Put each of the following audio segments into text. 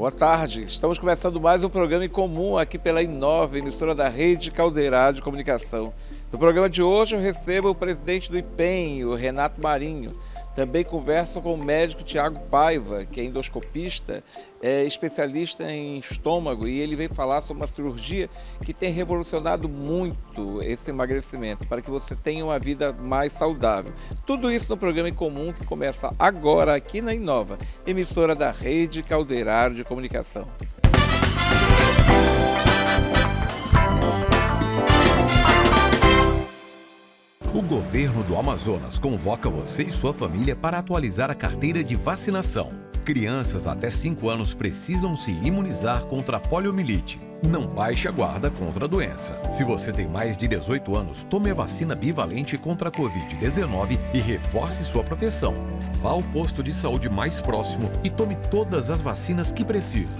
Boa tarde, estamos começando mais um programa em comum aqui pela Inova, emissora da Rede Caldeirado de Comunicação. No programa de hoje eu recebo o presidente do IPEM, o Renato Marinho. Também converso com o médico Tiago Paiva, que é endoscopista, é especialista em estômago, e ele veio falar sobre uma cirurgia que tem revolucionado muito esse emagrecimento, para que você tenha uma vida mais saudável. Tudo isso no programa em comum que começa agora aqui na Inova, emissora da Rede Caldeirado de Comunicação. O governo do Amazonas convoca você e sua família para atualizar a carteira de vacinação. Crianças até 5 anos precisam se imunizar contra a poliomielite. Não baixe a guarda contra a doença. Se você tem mais de 18 anos, tome a vacina bivalente contra a Covid-19 e reforce sua proteção. Vá ao posto de saúde mais próximo e tome todas as vacinas que precisa.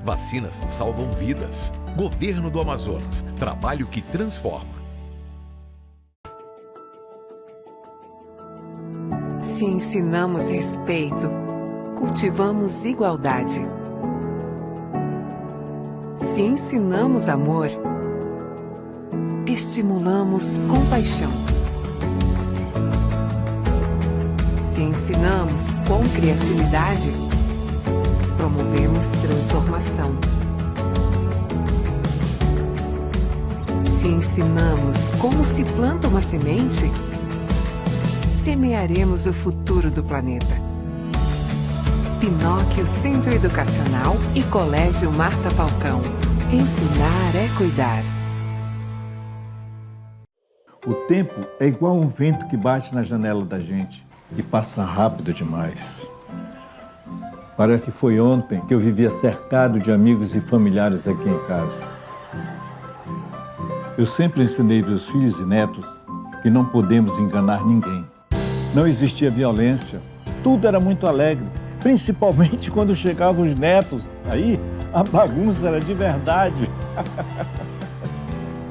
Vacinas salvam vidas. Governo do Amazonas. Trabalho que transforma. Se ensinamos respeito, cultivamos igualdade. Se ensinamos amor, estimulamos compaixão. Se ensinamos com criatividade, promovemos transformação. Se ensinamos como se planta uma semente, semearemos o futuro do planeta. Pinóquio Centro Educacional e Colégio Marta Falcão. Ensinar é cuidar. O tempo é igual um vento que bate na janela da gente e passa rápido demais. Parece que foi ontem que eu vivia cercado de amigos e familiares aqui em casa. Eu sempre ensinei meus filhos e netos que não podemos enganar ninguém. Não existia violência, tudo era muito alegre, principalmente quando chegavam os netos. Aí a bagunça era de verdade.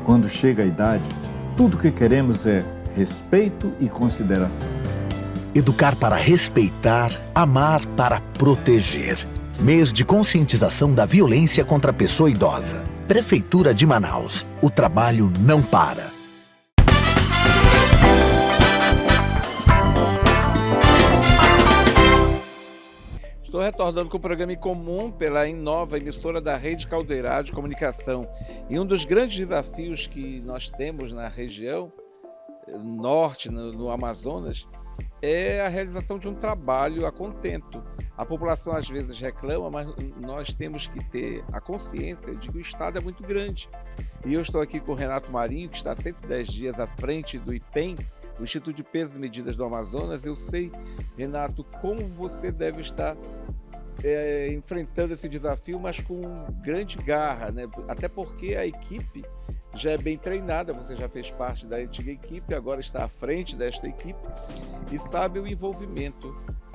Quando chega a idade, tudo que queremos é respeito e consideração. Educar para respeitar, amar para proteger. Mês de conscientização da violência contra a pessoa idosa. Prefeitura de Manaus. O trabalho não para. Estou retornando com o programa em comum pela Inova, emissora da Rede Caldeirado de Comunicação. E um dos grandes desafios que nós temos na região norte, no Amazonas, é a realização de um trabalho a contento. A população às vezes reclama, mas nós temos que ter a consciência de que o Estado é muito grande. E eu estou aqui com o Renato Marinho, que está há 110 dias à frente do IPEM, o Instituto de Pesos e Medidas do Amazonas. Eu sei, Renato, como você deve estar enfrentando esse desafio, mas com grande garra, né? Até porque a equipe já é bem treinada, você já fez parte da antiga equipe, agora está à frente desta equipe e sabe o envolvimento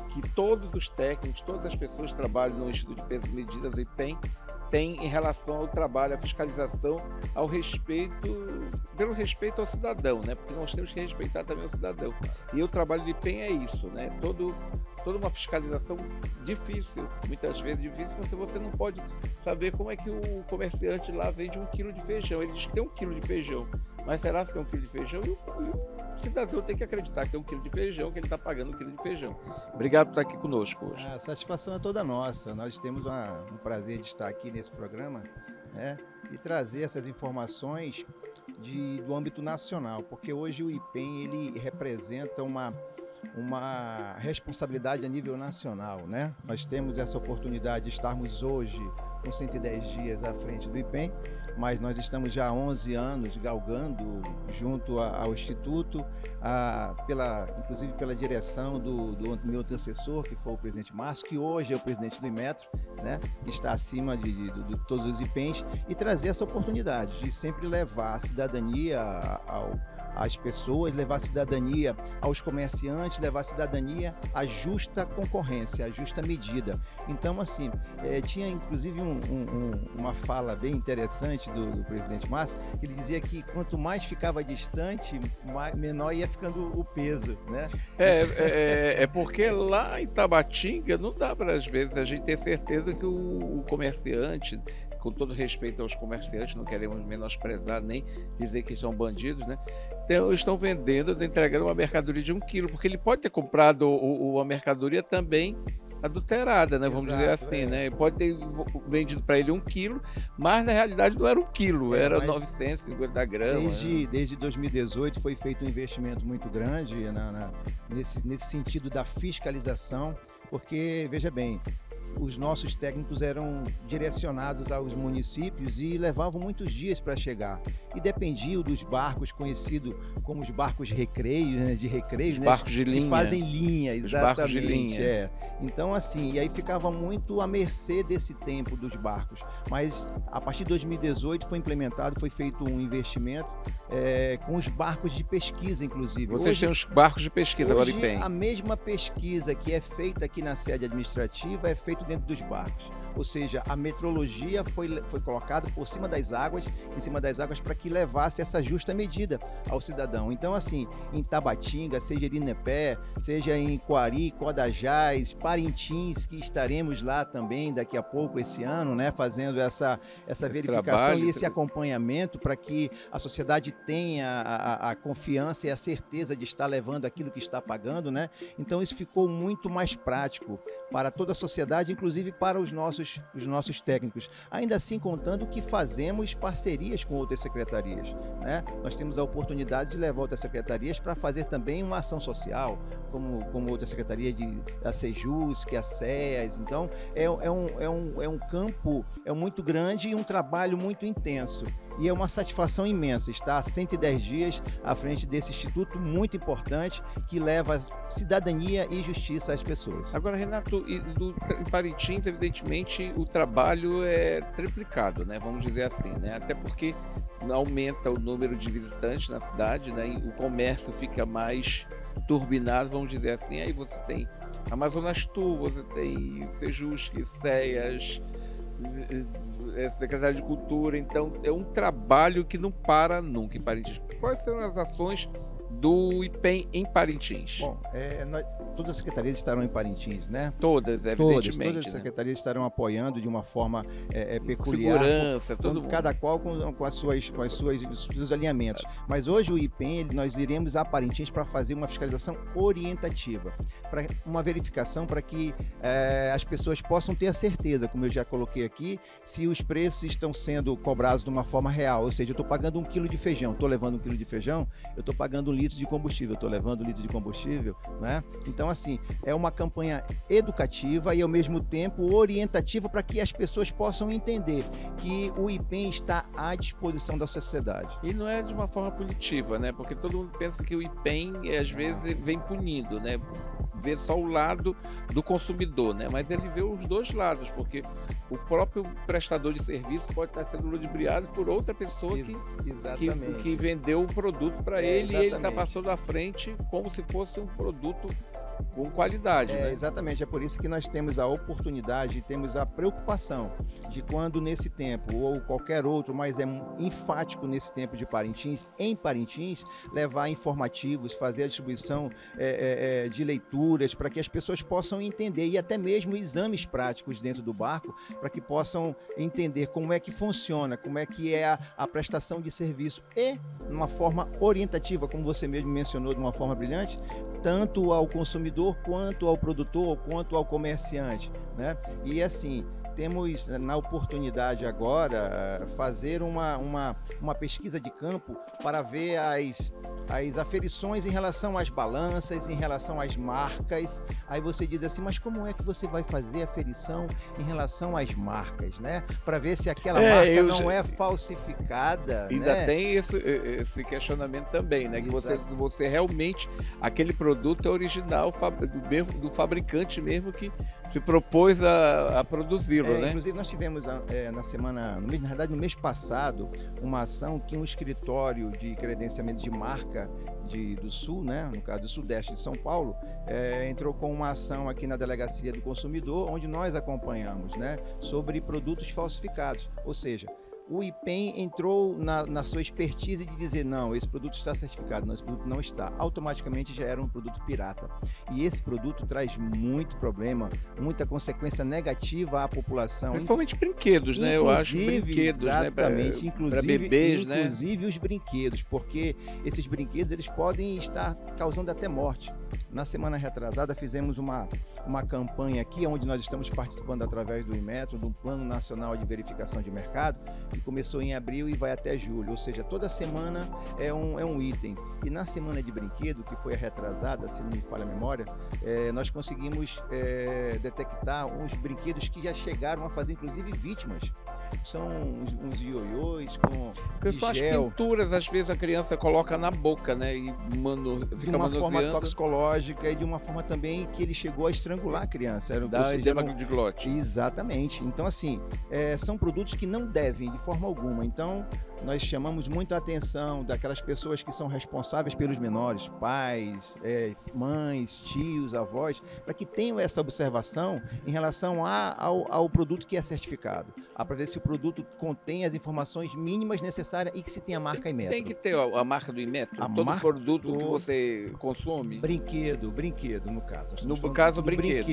que todos os técnicos, todas as pessoas que trabalham no Instituto de Pesos e Medidas do IPEM tem em relação ao trabalho, à fiscalização, ao respeito, pelo respeito ao cidadão, né? Porque nós temos que respeitar também o cidadão. E o trabalho do IPEM é isso, né? Toda uma fiscalização difícil, muitas vezes difícil, porque você não pode saber como é que o comerciante lá vende 1 quilo de feijão. Ele diz que tem 1 quilo de feijão, mas será que tem 1 quilo de feijão? E o cidadão tem que acreditar que tem 1 quilo de feijão, que ele está pagando 1 quilo de feijão. Obrigado por estar aqui conosco hoje. A satisfação é toda nossa. Nós temos um prazer de estar aqui nesse programa, né, e trazer essas informações do âmbito nacional, porque hoje o IPEM ele representa uma responsabilidade a nível nacional, né? Nós temos essa oportunidade de estarmos hoje com 110 dias à frente do IPEM, mas nós estamos já há 11 anos galgando junto ao Instituto, inclusive pela direção do meu antecessor, que foi o presidente Márcio, que hoje é o presidente do Inmetro, né? Que está acima de todos os IPEMs, e trazer essa oportunidade de sempre levar a cidadania às pessoas, levar cidadania aos comerciantes, levar cidadania à justa concorrência, à justa medida. Então, assim, tinha inclusive uma fala bem interessante do presidente Márcio, que ele dizia que quanto mais ficava distante, menor ia ficando o peso, né? É porque lá em Tabatinga não dá para, às vezes, a gente ter certeza que o comerciante, com todo respeito aos comerciantes, não queremos menosprezar nem dizer que são bandidos, né? Então, estão vendendo, entregando uma mercadoria de 1 quilo, porque ele pode ter comprado a mercadoria também adulterada, né? Vamos dizer assim, né? Pode ter vendido para ele 1 quilo, mas na realidade não era 1 quilo, era 950 gramas. Desde 2018 foi feito um investimento muito grande nesse sentido da fiscalização, porque, veja bem, os nossos técnicos eram direcionados aos municípios e levavam muitos dias para chegar. E dependiam dos barcos conhecidos como os barcos recreios, né? De recreios, os barcos de linha. Que fazem linha, exatamente. Os barcos de linha. Então, assim, e aí ficava muito à mercê desse tempo dos barcos. Mas a partir de 2018 foi implementado, foi feito um investimento com os barcos de pesquisa, inclusive. Vocês têm os barcos de pesquisa agora em PEN. A mesma pesquisa que é feita aqui na sede administrativa é feita dentro dos barcos. Ou seja, a metrologia foi colocada por cima das águas, para que levasse essa justa medida ao cidadão. Então, assim, em Tabatinga, seja em Inepé, seja em Coari, Codajás, Parintins, que estaremos lá também daqui a pouco esse ano, né, fazendo essa verificação e esse acompanhamento para que a sociedade tenha a confiança e a certeza de estar levando aquilo que está pagando, né? Então, isso ficou muito mais prático para toda a sociedade, inclusive para os nossos técnicos. Ainda assim, contando que fazemos parcerias com outras secretarias, né? Nós temos a oportunidade de levar outras secretarias para fazer também uma ação social, como outra secretaria da Sejus, que é a SEAS. Então, é um campo muito grande e um trabalho muito intenso. E é uma satisfação imensa estar há 110 dias à frente desse instituto muito importante que leva cidadania e justiça às pessoas. Agora, Renato, em Parintins, evidentemente, o trabalho é triplicado, né? Vamos dizer assim, né? Até porque aumenta o número de visitantes na cidade, né? E o comércio fica mais turbinado, vamos dizer assim. Aí você tem Amazonas Tour, você tem Sejusc, SEAS, Secretaria de Cultura. Então é um trabalho que não para nunca em Parintins. Quais são as ações do IPEM em Parintins? Bom, todas as secretarias estarão em Parintins, né? Todas, evidentemente. Todas as secretarias estarão apoiando de uma forma peculiar. Segurança, todo mundo. Cada qual com os seus alinhamentos. Mas hoje o IPEM, nós iremos a Parintins para fazer uma fiscalização orientativa, para uma verificação para que as pessoas possam ter a certeza, como eu já coloquei aqui, se os preços estão sendo cobrados de uma forma real. Ou seja, eu estou pagando 1 quilo de feijão, estou levando 1 quilo de feijão, eu estou pagando 1 litro de combustível, estou levando 1 litro de combustível, né? Então, assim, é uma campanha educativa e, ao mesmo tempo, orientativa para que as pessoas possam entender que o IPEM está à disposição da sociedade. E não é de uma forma punitiva, né? Porque todo mundo pensa que o IPEM, às vezes, vem punindo, né? Vê só o lado do consumidor, né? Mas ele vê os dois lados, porque o próprio prestador de serviço pode estar sendo ludibriado por outra pessoa que vendeu o produto para ele, e ele está passando à frente como se fosse um produto com qualidade, né? Exatamente, é por isso que nós temos a oportunidade, temos a preocupação de quando nesse tempo, ou qualquer outro, mas é enfático nesse tempo de Parintins, em Parintins, levar informativos, fazer a distribuição de leituras, para que as pessoas possam entender, e até mesmo exames práticos dentro do barco, para que possam entender como é que funciona, como é que é a prestação de serviço, e de uma forma orientativa, como você mesmo mencionou de uma forma brilhante, tanto ao consumidor, quanto ao produtor, quanto ao comerciante, né? E assim, temos na oportunidade agora fazer uma pesquisa de campo para ver as aferições em relação às balanças, em relação às marcas. Aí você diz assim, mas como é que você vai fazer a aferição em relação às marcas, né? Para ver se aquela marca não é falsificada. Ainda né? tem esse questionamento também, né? Que você realmente, aquele produto é original do fabricante mesmo que se propôs a produzi-lo, né? Inclusive nós tivemos no mês passado, uma ação que um escritório de credenciamento de marca América do Sul, né, no caso do Sudeste de São Paulo, entrou com uma ação aqui na Delegacia do Consumidor, onde nós acompanhamos, né, sobre produtos falsificados. Ou seja, o IPEM entrou na sua expertise de dizer, não, esse produto está certificado, não, esse produto não está. Automaticamente já era um produto pirata. E esse produto traz muito problema, muita consequência negativa à população. Principalmente brinquedos, né? Eu acho brinquedos, exatamente, né? Para bebês, né? Inclusive os brinquedos, porque esses brinquedos eles podem estar causando até morte. Na semana retrasada fizemos uma campanha aqui, onde nós estamos participando através do Inmetro, do Plano Nacional de Verificação de Mercado, que começou em abril e vai até julho, ou seja, toda semana é um item. E na semana de brinquedo, que foi a retrasada, se não me falha a memória, nós conseguimos detectar uns brinquedos que já chegaram a fazer inclusive vítimas. São uns ioiôs com são as pinturas, às vezes a criança coloca na boca, né? E fica de uma manuseando. Forma toxicológica e de uma forma também que ele chegou a estrangular a criança. Dá edema de glote. Exatamente. Então, assim, são produtos que não devem de forma alguma. Então, nós chamamos muito a atenção daquelas pessoas que são responsáveis pelos menores, pais, mães, tios, avós, para que tenham essa observação em relação ao produto que é certificado. Para ver se o produto contém as informações mínimas necessárias e que se tem a marca Inmetro. Tem que ter a marca do Inmetro? Todo produto que você consome? Brinquedo, no caso. No caso, brinquedo.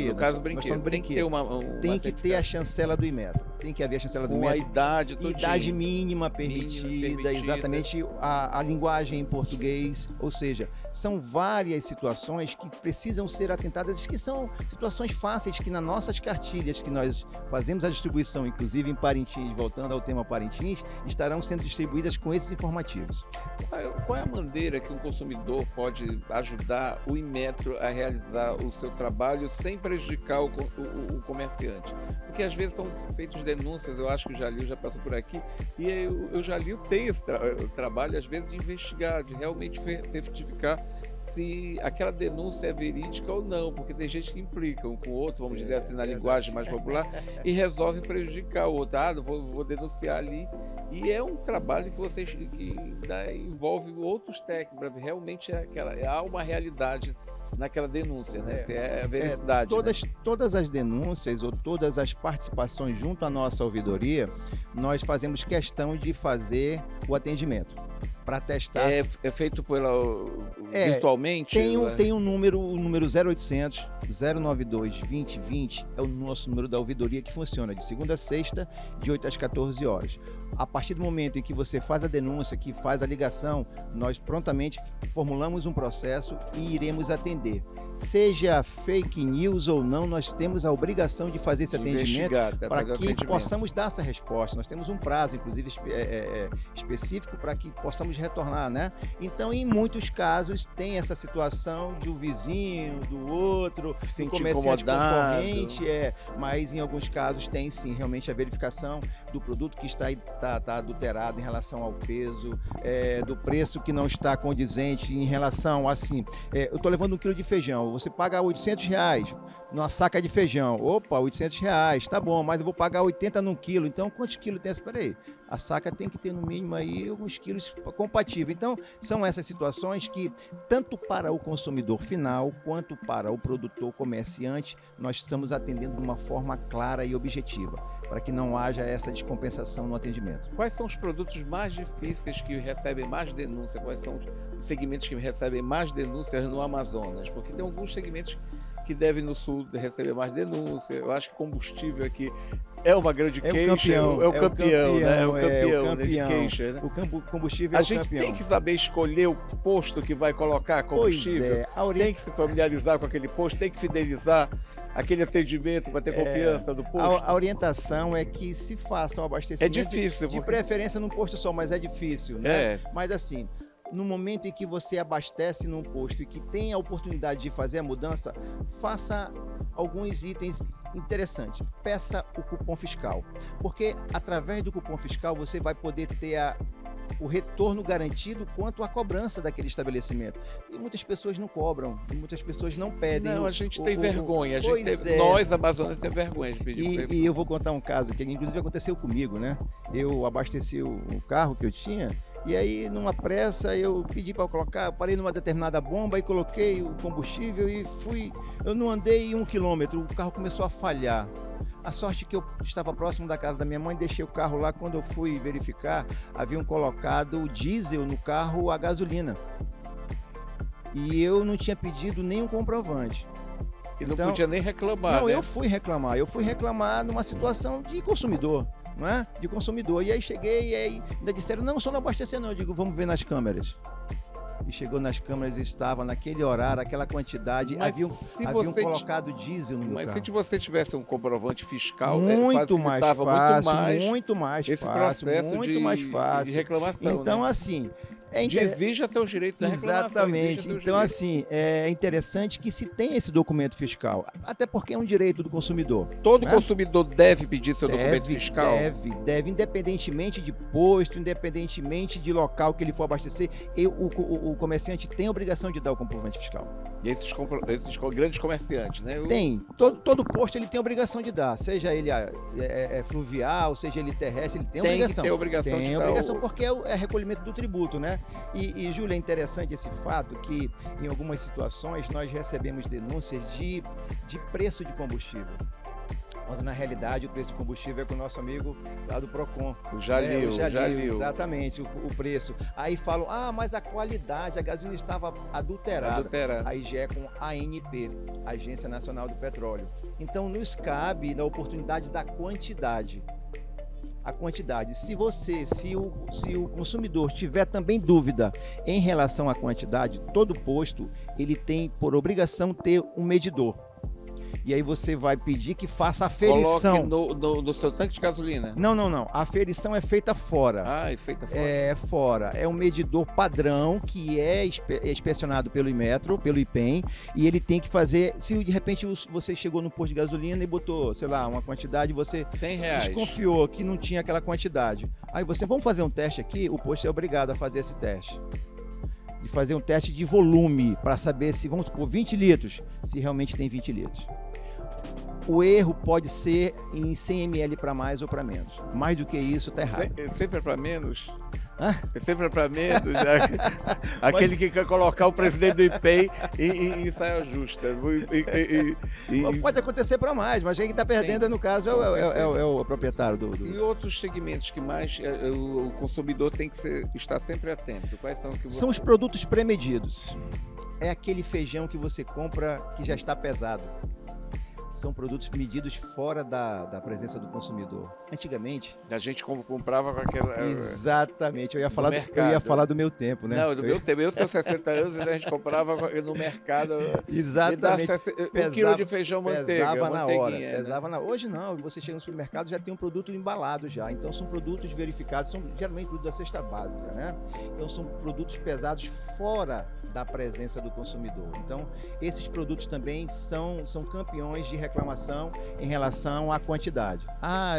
Tem que ter a chancela do Inmetro. Tem que haver a chancela do Inmetro. Com a idade todinha. Idade mínima permitida, exatamente a linguagem em português. Ou seja, são várias situações que precisam ser atentadas, que são situações fáceis que nas nossas cartilhas que nós fazemos a distribuição, inclusive em Parintins, voltando ao tema Parintins, estarão sendo distribuídas com esses informativos. Qual é a maneira que um consumidor pode ajudar o Inmetro a realizar o seu trabalho sem prejudicar o comerciante? Porque às vezes são feitas denúncias, eu acho que o Jalil já passou por aqui, e o Jalil tem esse trabalho, às vezes, de investigar, de realmente certificar se aquela denúncia é verídica ou não, porque tem gente que implica um com o outro, vamos dizer assim, na linguagem mais popular, e resolve prejudicar o outro. Vou denunciar ali. E é um trabalho que envolve outros técnicos, realmente há uma realidade naquela denúncia, né? Se é a veracidade. Todas as denúncias ou todas as participações junto à nossa ouvidoria, nós fazemos questão de fazer o atendimento para testar. É feito virtualmente? Tem um número, o número 0800 092 2020 é o nosso número da ouvidoria, que funciona de segunda a sexta, de 8 às 14 horas. A partir do momento em que você faz a denúncia, que faz a ligação, nós prontamente formulamos um processo e iremos atender. Seja fake news ou não, nós temos a obrigação de fazer esse atendimento para que possamos dar essa resposta. Nós temos um prazo, inclusive, específico para que possamos retornar, né? Então, em muitos casos, tem essa situação de um vizinho, do outro, se comerciante concorrente, mas em alguns casos tem sim realmente a verificação do produto que está adulterado em relação ao peso, do preço que não está condizente em relação assim, eu estou levando 1 quilo de feijão, você paga R$800 numa saca de feijão, opa, R$800, tá bom, mas eu vou pagar 80 num quilo, então quantos quilos tem essa? Peraí, a saca tem que ter no mínimo aí alguns quilos compatíveis. Então, são essas situações que, tanto para o consumidor final, quanto para o produtor comerciante, nós estamos atendendo de uma forma clara e objetiva, para que não haja essa descompensação no atendimento. Quais são os produtos mais difíceis que recebem mais denúncia? Quais são os segmentos que recebem mais denúncias no Amazonas? Porque tem alguns segmentos que devem no sul receber mais denúncia. Eu acho que combustível aqui é uma grande queixa. É o campeão, né? É o campeão de queixa, né? O combustível é o campeão. A gente tem que saber escolher o posto que vai colocar combustível. Tem que se familiarizar com aquele posto, tem que fidelizar aquele atendimento para ter confiança do posto. A orientação é que se faça um abastecimento. É difícil. De preferência num posto só, mas é difícil, né? Mas assim, no momento em que você abastece num posto e que tem a oportunidade de fazer a mudança, faça alguns itens interessantes. Peça o cupom fiscal, porque através do cupom fiscal você vai poder ter o retorno garantido quanto à cobrança daquele estabelecimento. E muitas pessoas não cobram, muitas pessoas não pedem. Não, a gente tem vergonha. Nós, amazônidas, temos vergonha de pedir. E eu vou contar um caso que inclusive aconteceu comigo, né? Eu abasteci o carro que eu tinha E aí, numa pressa, eu pedi para colocar, parei numa determinada bomba e coloquei o combustível e fui. Eu não andei 1 quilômetro, o carro começou a falhar. A sorte que eu estava próximo da casa da minha mãe, deixei o carro lá. Quando eu fui verificar, haviam colocado o diesel no carro a gasolina. E eu não tinha pedido nenhum comprovante. E não podia nem reclamar, Não, né? eu fui reclamar numa situação de consumidor, não é? De consumidor. E aí cheguei e aí ainda disseram, não, só não abastecer não. Eu digo, vamos ver nas câmeras. E chegou nas câmeras e estava naquele horário, aquela quantidade, Mas haviam colocado diesel no meu Mas carro. se você tivesse um comprovante fiscal, Muito mais facilitava fácil, muito mais esse fácil, processo muito de, mais fácil. de reclamação, Então, né? assim, Exija seu direito da reclamação. exatamente. Exija seu Então, direito. assim, é interessante que se tenha esse documento fiscal, até porque é um direito do consumidor. Todo né? consumidor deve pedir seu documento fiscal? Deve, independentemente de posto, independentemente de local que ele for abastecer, o comerciante tem a obrigação de dar o comprovante fiscal. E esses grandes comerciantes, né? Tem. Todo posto ele tem a obrigação de dar, seja ele fluvial, seja ele terrestre, ele tem a Tem obrigação. que ter a obrigação de Tem a dar obrigação porque é recolhimento do tributo, né? E Júlia, é interessante esse fato que em algumas situações nós recebemos denúncias de preço de combustível. Quando na realidade o preço de combustível é com o nosso amigo lá do Procon. O Jalil. Exatamente, o preço. Aí falam, mas a qualidade, a gasolina estava adulterada. Aí já é com a ANP, Agência Nacional do Petróleo. Então nos cabe na oportunidade da quantidade. A quantidade. Se o consumidor tiver também dúvida em relação à quantidade, todo posto ele tem por obrigação ter um medidor. E aí você vai pedir que faça a aferição. Coloque no seu tanque de gasolina. Não. A aferição é feita fora. É feita fora. É fora. É um medidor padrão que é inspecionado pelo Inmetro, pelo IPEM, e ele tem que fazer. Se de repente você chegou no posto de gasolina e botou, sei lá, uma quantidade, você R$100. desconfiou que não tinha aquela quantidade. Aí vamos fazer um teste aqui, o posto é obrigado a fazer esse teste. De fazer um teste de volume para saber se, vamos supor, 20 litros, se realmente tem 20 litros. O erro pode ser em 100 ml para mais ou para menos. Mais do que isso, tá errado. Sempre é para menos? Hã? Sempre é para menos? Aquele que quer colocar o presidente do IPEM em saia justa. Pode acontecer para mais, mas quem está perdendo, no caso, é o proprietário do... E outros segmentos que mais o consumidor tem que estar sempre atento? Quais são que você... São os produtos pré-medidos. É aquele feijão que você compra que já está pesado. São produtos medidos fora da presença do consumidor. Antigamente... A gente comprava com aquela... Exatamente. Eu ia falar do meu tempo, né? Não, do meu tempo. Eu tenho 60 anos e a gente comprava no mercado... Exatamente. Um quilo de feijão manteiga. Pesava na hora. Né? Hoje não. Você chega no supermercado já tem um produto embalado já. Então são produtos verificados. São geralmente produtos da cesta básica, né? Então são produtos pesados fora da presença do consumidor. Então, esses produtos também são campeões de reclamação em relação à quantidade.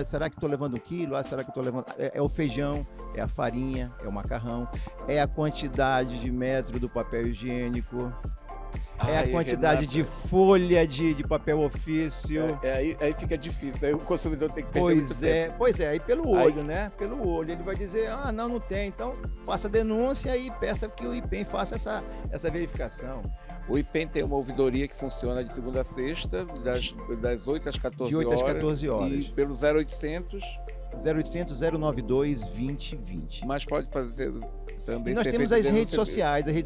Será que estou levando 1 quilo? Será que estou levando... É o feijão, é a farinha, é o macarrão, é a quantidade de metro do papel higiênico, é a quantidade de folha de papel ofício. Aí fica difícil, aí o consumidor tem que perder muito tempo. Pois é, aí pelo olho, né? Pelo olho, ele vai dizer, não tem, então faça denúncia e peça que o IPEM faça essa verificação. O IPEM tem uma ouvidoria que funciona de segunda a sexta, das 8 às 14 de 8 horas. às 14 horas. E pelo 0800... 092 2020. Mas pode fazer também. E nós temos as redes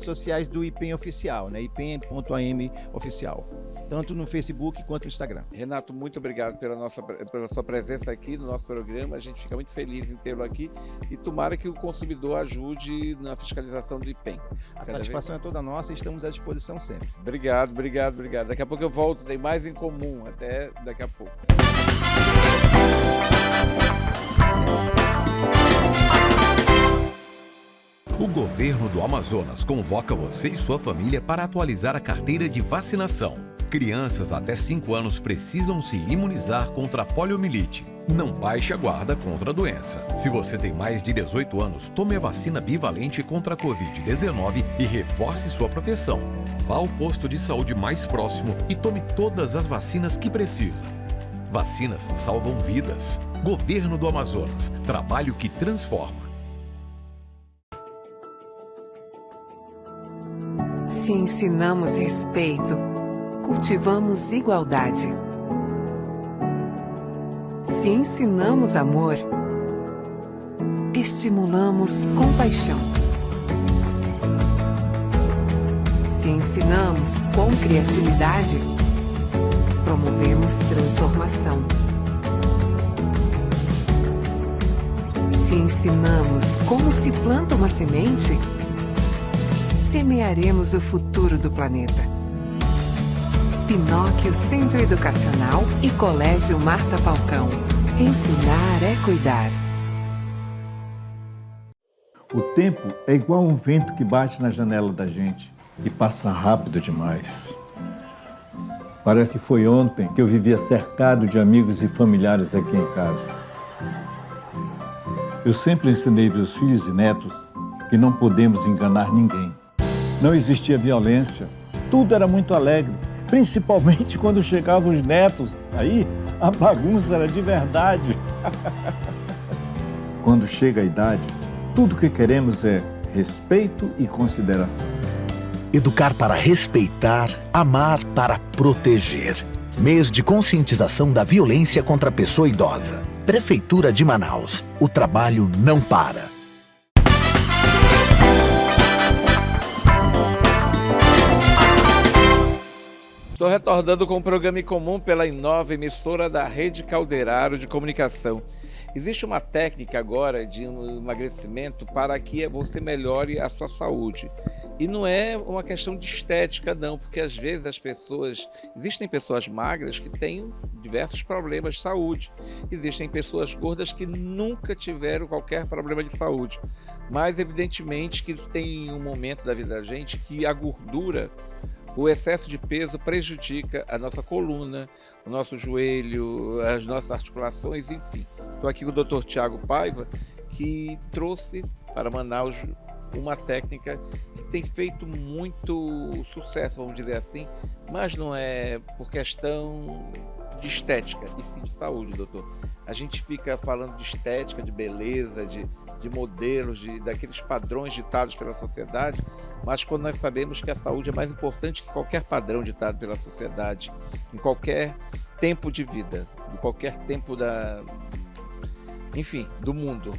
sociais do IPEM Oficial, né? IPEM.am Oficial. Tanto no Facebook quanto no Instagram. Renato, muito obrigado pela sua presença aqui no nosso programa. A gente fica muito feliz em tê-lo aqui e tomara que o consumidor ajude na fiscalização do IPEM. A satisfação é toda nossa e estamos à disposição sempre. Obrigado. Daqui a pouco eu volto, tem mais em comum. Até daqui a pouco. O governo do Amazonas convoca você e sua família para atualizar a carteira de vacinação. Crianças até 5 anos precisam se imunizar contra a poliomielite. Não baixe a guarda contra a doença. Se você tem mais de 18 anos, tome a vacina bivalente contra a Covid-19 e reforce sua proteção. Vá ao posto de saúde mais próximo e tome todas as vacinas que precisa. Vacinas salvam vidas. Governo do Amazonas. Trabalho que transforma. Se ensinamos respeito, cultivamos igualdade. Se ensinamos amor, estimulamos compaixão. Se ensinamos com criatividade, promovemos transformação. Se ensinamos como se planta uma semente, semearemos o futuro do planeta. Pinóquio Centro Educacional e Colégio Marta Falcão. Ensinar é cuidar. O tempo é igual um vento que bate na janela da gente e passa rápido demais. Parece que foi ontem que eu vivia cercado de amigos e familiares aqui em casa. Eu sempre ensinei meus filhos e netos que não podemos enganar ninguém. Não existia violência, tudo era muito alegre, principalmente quando chegavam os netos. Aí a bagunça era de verdade. Quando chega a idade, tudo que queremos é respeito e consideração. Educar para respeitar, amar para proteger. Mês de conscientização da violência contra a pessoa idosa. Prefeitura de Manaus. O trabalho não para. Estou retornando com o programa em comum pela nova emissora da Rede Calderaro de Comunicação. Existe uma técnica agora de emagrecimento para que você melhore a sua saúde. E não é uma questão de estética, não, porque às vezes existem pessoas magras que têm diversos problemas de saúde. Existem pessoas gordas que nunca tiveram qualquer problema de saúde. Mas evidentemente que tem um momento da vida da gente que a gordura, o excesso de peso prejudica a nossa coluna, o nosso joelho, as nossas articulações, enfim. Estou aqui com o Dr. Tiago Paiva, que trouxe para Manaus uma técnica que tem feito muito sucesso, vamos dizer assim, mas não é por questão de estética, e sim de saúde, doutor. A gente fica falando de estética, de beleza, de modelos, daqueles padrões ditados pela sociedade, mas quando nós sabemos que a saúde é mais importante que qualquer padrão ditado pela sociedade, em qualquer tempo de vida, em qualquer tempo do mundo,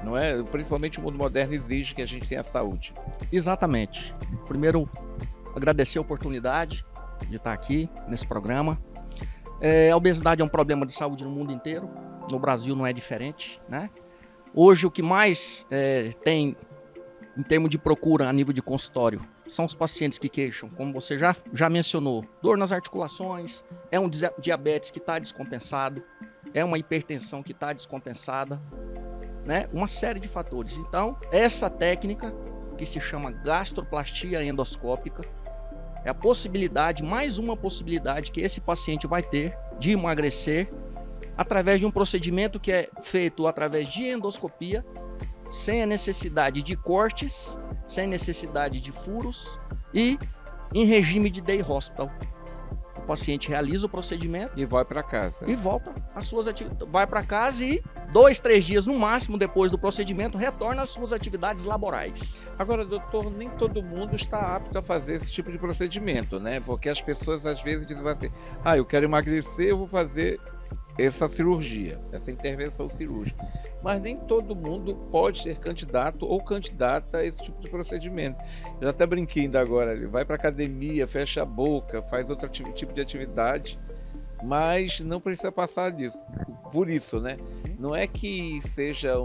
não é? Principalmente o mundo moderno exige que a gente tenha saúde. Exatamente. Primeiro, agradecer a oportunidade de estar aqui nesse programa. A obesidade é um problema de saúde no mundo inteiro, no Brasil não é diferente, né? Hoje o que mais tem em termos de procura a nível de consultório são os pacientes que queixam, como você já mencionou, dor nas articulações, é um diabetes que está descompensado, é uma hipertensão que está descompensada, né? Uma série de fatores. Então, essa técnica que se chama gastroplastia endoscópica é a possibilidade, mais uma possibilidade que esse paciente vai ter de emagrecer através de um procedimento que é feito através de endoscopia, sem a necessidade de cortes, sem necessidade de furos e em regime de day hospital. O paciente realiza o procedimento e vai para casa. E volta às suas atividades. Vai para casa e 2, 3 dias no máximo depois do procedimento retorna às suas atividades laborais. Agora, doutor, nem todo mundo está apto a fazer esse tipo de procedimento, né? Porque as pessoas às vezes dizem assim: eu quero emagrecer, eu vou fazer essa cirurgia, essa intervenção cirúrgica. Mas nem todo mundo pode ser candidato ou candidata a esse tipo de procedimento. Eu já até brinquei ainda agora, ele vai para academia, fecha a boca, faz outro tipo de atividade, mas não precisa passar disso. Por isso, né? Não é que seja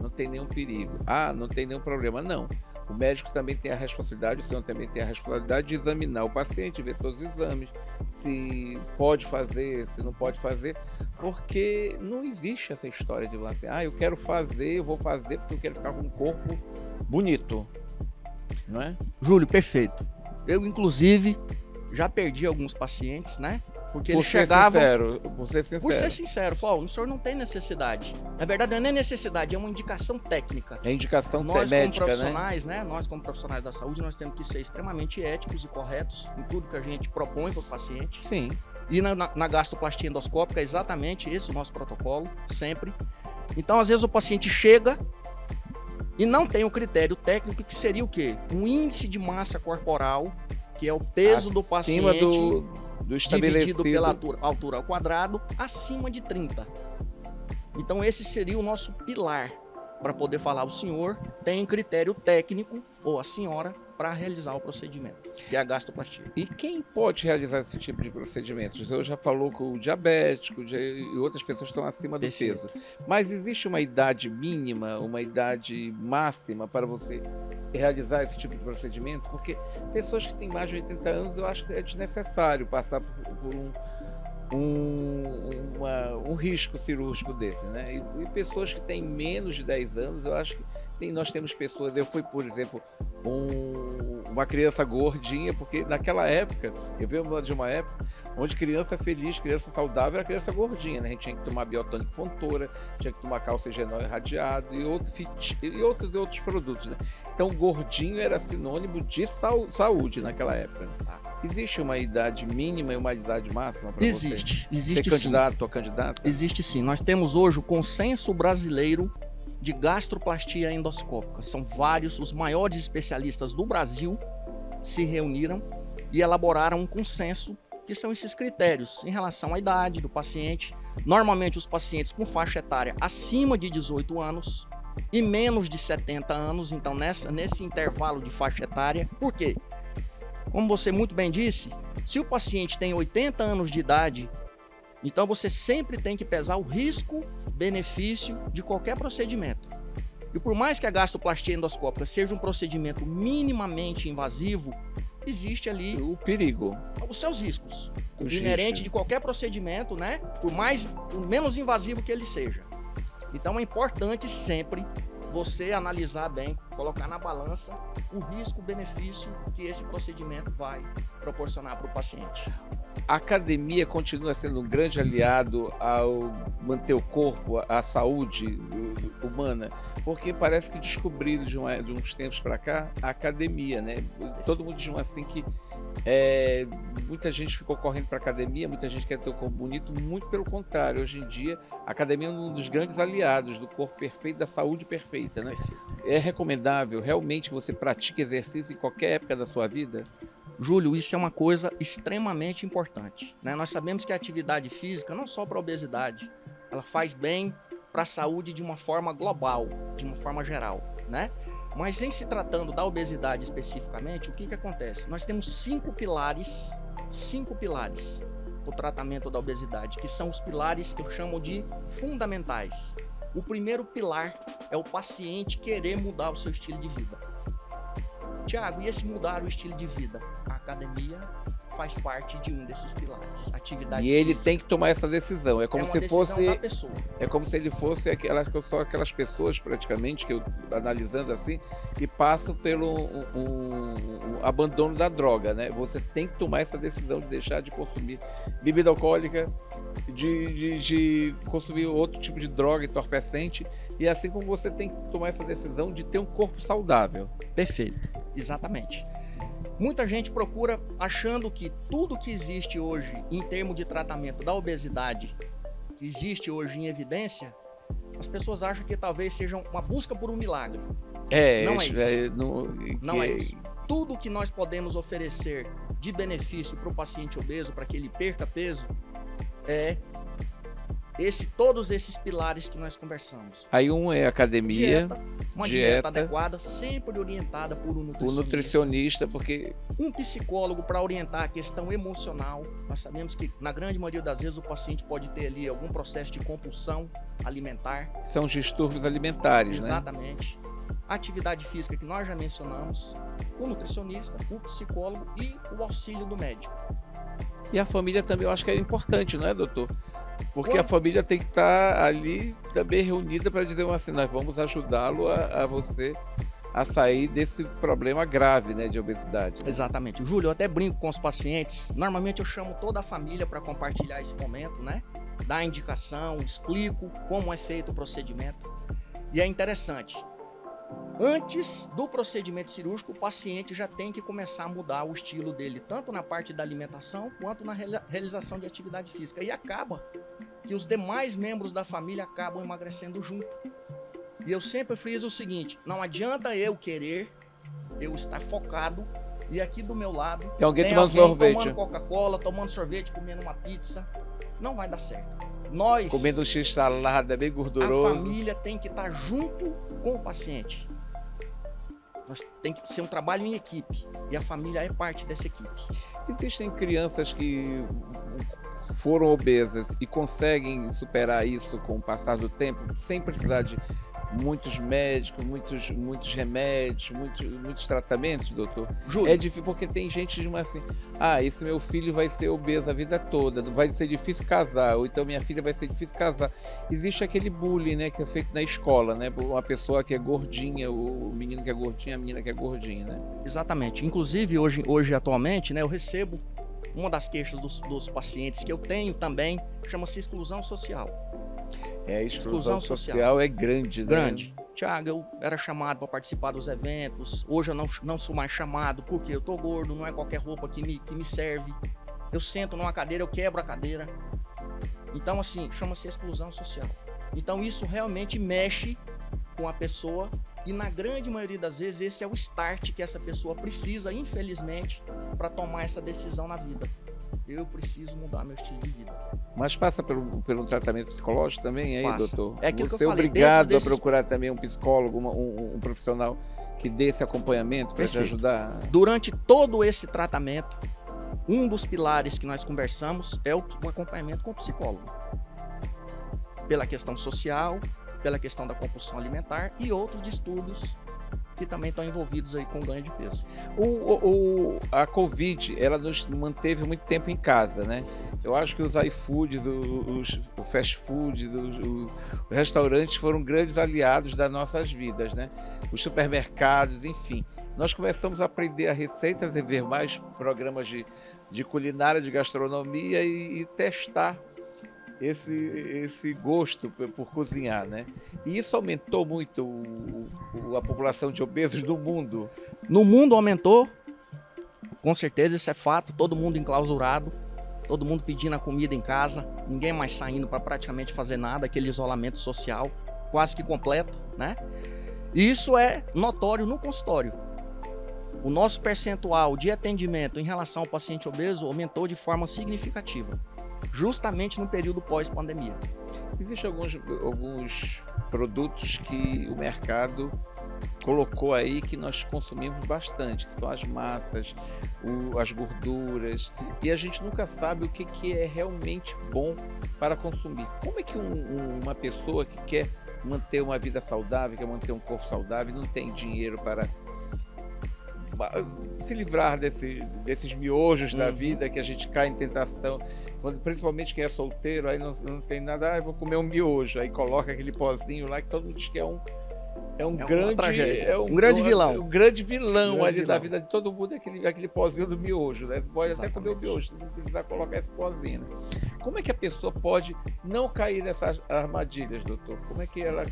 não tem nenhum perigo, não tem nenhum problema, não. O médico também tem a responsabilidade, o senhor também tem a responsabilidade de examinar o paciente, ver todos os exames, se pode fazer, se não pode fazer, porque não existe essa história de assim, eu quero fazer, eu vou fazer porque eu quero ficar com um corpo bonito, não é? Júlio, perfeito. Eu, inclusive, já perdi alguns pacientes, né? Porque eles chegavam... Por ser sincero. Por ser sincero, falou, o senhor não tem necessidade. Na verdade, não é nem necessidade, é uma indicação técnica. É indicação médica, como profissionais, né? Nós, como profissionais da saúde, nós temos que ser extremamente éticos e corretos em tudo que a gente propõe para o paciente. Sim. E na gastroplastia endoscópica é exatamente esse o nosso protocolo, sempre. Então, às vezes, o paciente chega E não tem o critério técnico, que seria o quê? Um índice de massa corporal, que é o peso do acima paciente do estabelecido dividido pela altura ao quadrado, acima de 30. Então esse seria o nosso pilar para poder falar: o senhor tem critério técnico, ou a senhora, para realizar o procedimento, que é a gastroplastia. E quem pode realizar esse tipo de procedimentos? Eu já falou com o diabético e outras pessoas que estão acima do peso. Mas existe uma idade mínima, uma idade máxima para você realizar esse tipo de procedimento? Porque pessoas que têm mais de 80 anos, eu acho que é desnecessário passar por um risco cirúrgico desse, né? E pessoas que têm menos de 10 anos, eu acho que nós temos pessoas... Eu fui, por exemplo, uma criança gordinha, porque naquela época, eu venho de uma época onde criança feliz, criança saudável era criança gordinha, né? A gente tinha que tomar biotônico Fontoura, tinha que tomar calcigenol irradiado e outros produtos, né? Então, gordinho era sinônimo de saúde naquela época, né? Existe uma idade mínima e uma idade máxima para você? Existe ser candidato ou candidata? Existe sim. Nós temos hoje o Consenso Brasileiro de Gastroplastia Endoscópica. São vários, os maiores especialistas do Brasil se reuniram e elaboraram um consenso, que são esses critérios em relação à idade do paciente. Normalmente os pacientes com faixa etária acima de 18 anos e menos de 70 anos, então nesse intervalo de faixa etária. Por quê? Como você muito bem disse, se o paciente tem 80 anos de idade, então você sempre tem que pesar o risco-benefício de qualquer procedimento. E por mais que a gastroplastia endoscópica seja um procedimento minimamente invasivo, existe ali o perigo, os seus riscos, inerente de qualquer procedimento, né? Por menos invasivo que ele seja. Então é importante sempre você analisar bem, colocar na balança o risco-benefício que esse procedimento vai proporcionar para o paciente. A academia continua sendo um grande aliado ao manter o corpo, a saúde humana, porque parece que descobriram de uns tempos para cá a academia, né? Todo mundo diz assim que muita gente ficou correndo para a academia, muita gente quer ter o corpo bonito, muito pelo contrário. Hoje em dia, a academia é um dos grandes aliados do corpo perfeito, da saúde perfeita, né? É recomendável realmente que você pratique exercício em qualquer época da sua vida? Júlio, isso é uma coisa extremamente importante, né? Nós sabemos que a atividade física, não só para a obesidade, ela faz bem para a saúde de uma forma global, de uma forma geral, né? Mas em se tratando da obesidade especificamente, o que acontece? Nós temos 5 pilares para o tratamento da obesidade, que são os pilares que eu chamo de fundamentais. O primeiro pilar é o paciente querer mudar o seu estilo de vida. Tiago, e esse mudar o estilo de vida? A academia faz parte de um desses pilares. Atividade e ele física. tem que tomar essa decisão. É como se fosse da pessoa. É como se ele fosse aquelas pessoas praticamente que eu analisando assim que passam pelo abandono da droga, né? Você tem que tomar essa decisão de deixar de consumir bebida alcoólica, de consumir outro tipo de droga entorpecente, e assim como você tem que tomar essa decisão de ter um corpo saudável. Perfeito, exatamente. Muita gente procura achando que tudo que existe hoje em termos de tratamento da obesidade, que existe hoje em evidência, as pessoas acham que talvez seja uma busca por um milagre. Não é isso. Tudo que nós podemos oferecer de benefício para o paciente obeso, para que ele perca peso, é todos esses pilares que nós conversamos. Aí é academia, uma dieta adequada, sempre orientada por um nutricionista. O nutricionista, porque um psicólogo para orientar a questão emocional. Nós sabemos que na grande maioria das vezes o paciente pode ter ali algum processo de compulsão alimentar. São os distúrbios alimentares, Exatamente. A atividade física que nós já mencionamos, o nutricionista, o psicólogo e o auxílio do médico. E a família também eu acho que é importante, não é, doutor? Porque a família tem que estar ali também reunida para dizer assim, nós vamos ajudá-lo a você a sair desse problema grave, né, de obesidade. Né? Exatamente. Júlio, eu até brinco com os pacientes, normalmente eu chamo toda a família para compartilhar esse momento, né? Dar a indicação, explico como é feito o procedimento. E é interessante, antes do procedimento cirúrgico, o paciente já tem que começar a mudar o estilo dele, tanto na parte da alimentação, quanto na realização de atividade física. E acaba que os demais membros da família acabam emagrecendo junto. E eu sempre friso o seguinte, não adianta eu querer, eu estar focado, e aqui do meu lado tem alguém tomando sorvete. Tomando Coca-Cola, tomando sorvete, comendo uma pizza. Não vai dar certo. Nós, comendo um x-salada bem gorduroso. A família tem que estar junto com o paciente. Nós tem que ser um trabalho em equipe. E a família é parte dessa equipe. Existem crianças que foram obesas e conseguem superar isso com o passar do tempo, sem precisar de muitos médicos, muitos remédios, muitos tratamentos, doutor? Júlio. É difícil, porque tem gente que diz assim, esse meu filho vai ser obeso a vida toda, vai ser difícil casar, ou então minha filha vai ser difícil casar. Existe aquele bullying, né, que é feito na escola, né, uma pessoa que é gordinha, o menino que é gordinho, a menina que é gordinha, né? Exatamente. Inclusive, hoje atualmente, né, eu recebo uma das queixas dos pacientes que eu tenho também, chama-se exclusão social. Exclusão social é grande, né? Grande. Tiago, eu era chamado para participar dos eventos, hoje eu não sou mais chamado porque eu tô gordo, não é qualquer roupa que me serve. Eu sento numa cadeira, eu quebro a cadeira. Então, assim, chama-se exclusão social. Então, isso realmente mexe com a pessoa e, na grande maioria das vezes, esse é o start que essa pessoa precisa, infelizmente, para tomar essa decisão na vida. Eu preciso mudar meu estilo de vida. Mas passa pelo tratamento psicológico também, aí, Passa. doutor? É aquilo Você que eu é falei, obrigado a procurar também um psicólogo, um profissional que dê esse acompanhamento para te Perfeito. ajudar? Durante todo esse tratamento, um dos pilares que nós conversamos é o acompanhamento com o psicólogo. Pela questão social, pela questão da compulsão alimentar e outros distúrbios que também estão envolvidos aí com ganho de peso. A Covid, ela nos manteve muito tempo em casa, né? Eu acho que os iFoods, o fast food, os restaurantes foram grandes aliados das nossas vidas, né? Os supermercados, enfim. Nós começamos a aprender a receitas e ver mais programas de culinária, de gastronomia e testar esse gosto por cozinhar, né? E isso aumentou muito a população de obesos do mundo. No mundo aumentou, com certeza, isso é fato, todo mundo enclausurado, todo mundo pedindo a comida em casa, ninguém mais saindo para praticamente fazer nada, aquele isolamento social quase que completo, né? E isso é notório no consultório. O nosso percentual de atendimento em relação ao paciente obeso aumentou de forma significativa, justamente no período pós-pandemia. Existem alguns produtos que o mercado colocou aí que nós consumimos bastante, que são as massas, as gorduras, e a gente nunca sabe o que é realmente bom para consumir. Como é que uma pessoa que quer manter uma vida saudável, quer manter um corpo saudável, não tem dinheiro para se livrar desses miojos da vida, que a gente cai em tentação, principalmente quem é solteiro, aí não tem nada, eu vou comer um miojo, aí coloca aquele pozinho lá que todo mundo diz que é um grande vilão. Um grande vilão ali da vida de todo mundo, aquele pozinho do miojo, né? Você pode até comer o miojo, não precisa colocar esse pozinho. Como é que a pessoa pode não cair nessas armadilhas, doutor? Como é que ela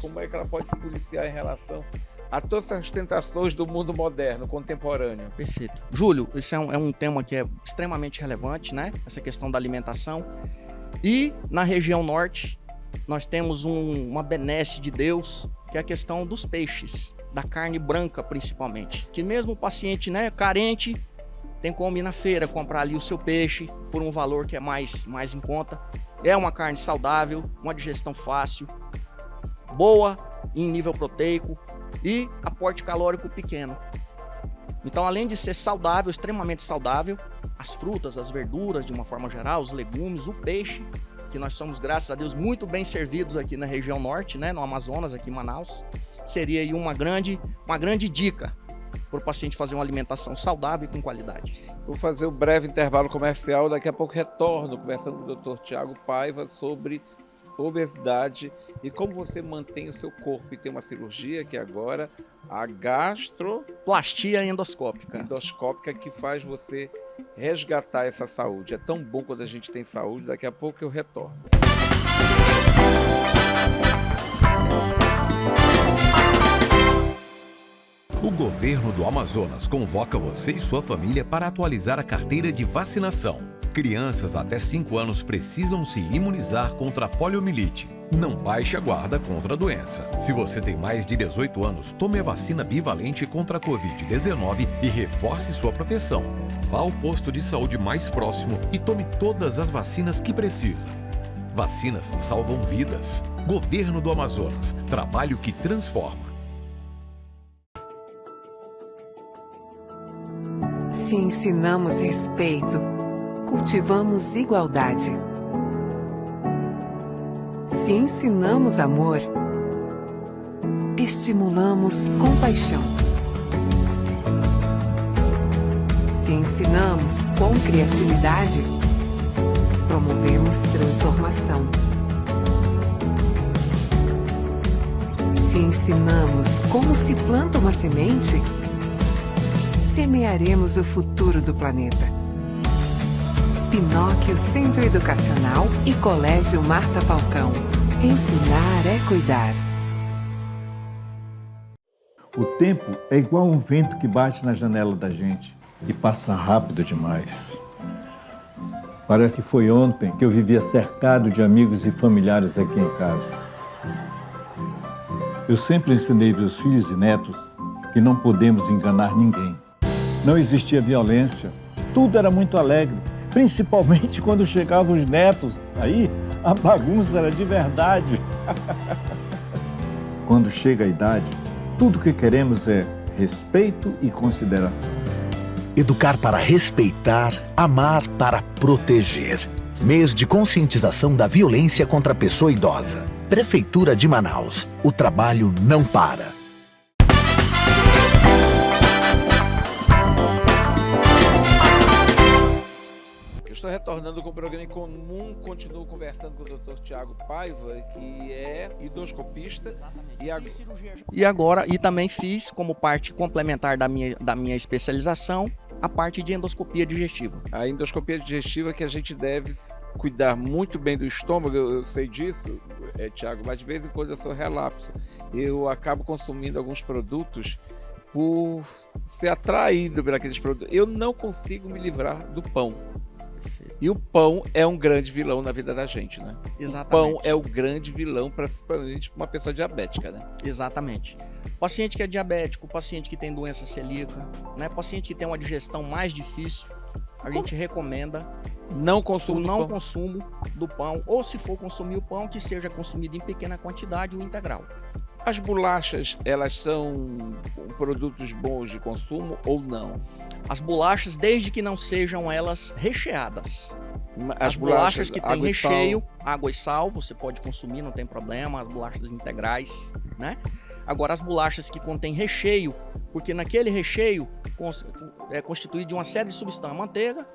pode se policiar em relação a todas as tentações do mundo moderno, contemporâneo? Perfeito. Júlio, isso é um tema que é extremamente relevante, né? Essa questão da alimentação. E na região norte, nós temos uma benesse de Deus, que é a questão dos peixes, da carne branca principalmente. Que mesmo o paciente, né, carente, tem como ir na feira, comprar ali o seu peixe por um valor que é mais em conta. É uma carne saudável, uma digestão fácil, boa em nível proteico e aporte calórico pequeno. Então, além de ser saudável, extremamente saudável, as frutas, as verduras, de uma forma geral, os legumes, o peixe, que nós somos, graças a Deus, muito bem servidos aqui na região norte, né, no Amazonas, aqui em Manaus, seria aí uma grande dica para o paciente fazer uma alimentação saudável e com qualidade. Vou fazer um breve intervalo comercial, daqui a pouco retorno conversando com o Dr. Tiago Paiva sobre obesidade e como você mantém o seu corpo. E tem uma cirurgia que agora, a gastroplastia endoscópica, que faz você resgatar essa saúde. É tão bom quando a gente tem saúde. Daqui a pouco eu retorno. O governo do Amazonas convoca você e sua família para atualizar a carteira de vacinação. Crianças até 5 anos precisam se imunizar contra a poliomielite. Não baixe a guarda contra a doença. Se você tem mais de 18 anos, tome a vacina bivalente contra a Covid-19 e reforce sua proteção. Vá ao posto de saúde mais próximo e tome todas as vacinas que precisa. Vacinas salvam vidas. Governo do Amazonas. Trabalho que transforma. Se ensinamos respeito, cultivamos igualdade. Se ensinamos amor, estimulamos compaixão. Se ensinamos com criatividade, promovemos transformação. Se ensinamos como se planta uma semente, semearemos o futuro do planeta. Pinóquio Centro Educacional e Colégio Marta Falcão. Ensinar é cuidar. O tempo é igual um vento que bate na janela da gente e passa rápido demais. Parece que foi ontem que eu vivia cercado de amigos e familiares aqui em casa. Eu sempre ensinei meus filhos e netos que não podemos enganar ninguém. Não existia violência, tudo era muito alegre. Principalmente quando chegavam os netos, aí a bagunça era de verdade. Quando chega a idade, tudo que queremos é respeito e consideração. Educar para respeitar, amar para proteger. Mês de conscientização da violência contra a pessoa idosa. Prefeitura de Manaus. O trabalho não para. Estou retornando com o programa em comum, continuo conversando com o Dr. Tiago Paiva, que é endoscopista. E também fiz, como parte complementar da minha especialização, a parte de endoscopia digestiva. A endoscopia digestiva, que a gente deve cuidar muito bem do estômago, eu sei disso, Tiago, mas de vez em quando eu sou relapso. Eu acabo consumindo alguns produtos por ser atraído por aqueles produtos. Eu não consigo me livrar do pão. E o pão é um grande vilão na vida da gente, né? Exatamente. O pão é o grande vilão, principalmente para uma pessoa diabética, né? Exatamente. Paciente que é diabético, paciente que tem doença celíaca, né? Paciente que tem uma digestão mais difícil, a gente recomenda não consumo do pão, ou se for consumir o pão, que seja consumido em pequena quantidade ou integral. As bolachas, elas são produtos bons de consumo ou não? As bolachas, desde que não sejam elas recheadas. As bolachas que tem recheio, água e sal, você pode consumir, não tem problema. As bolachas integrais, né? Agora, as bolachas que contêm recheio, porque naquele recheio é constituído de uma série de substâncias, manteiga,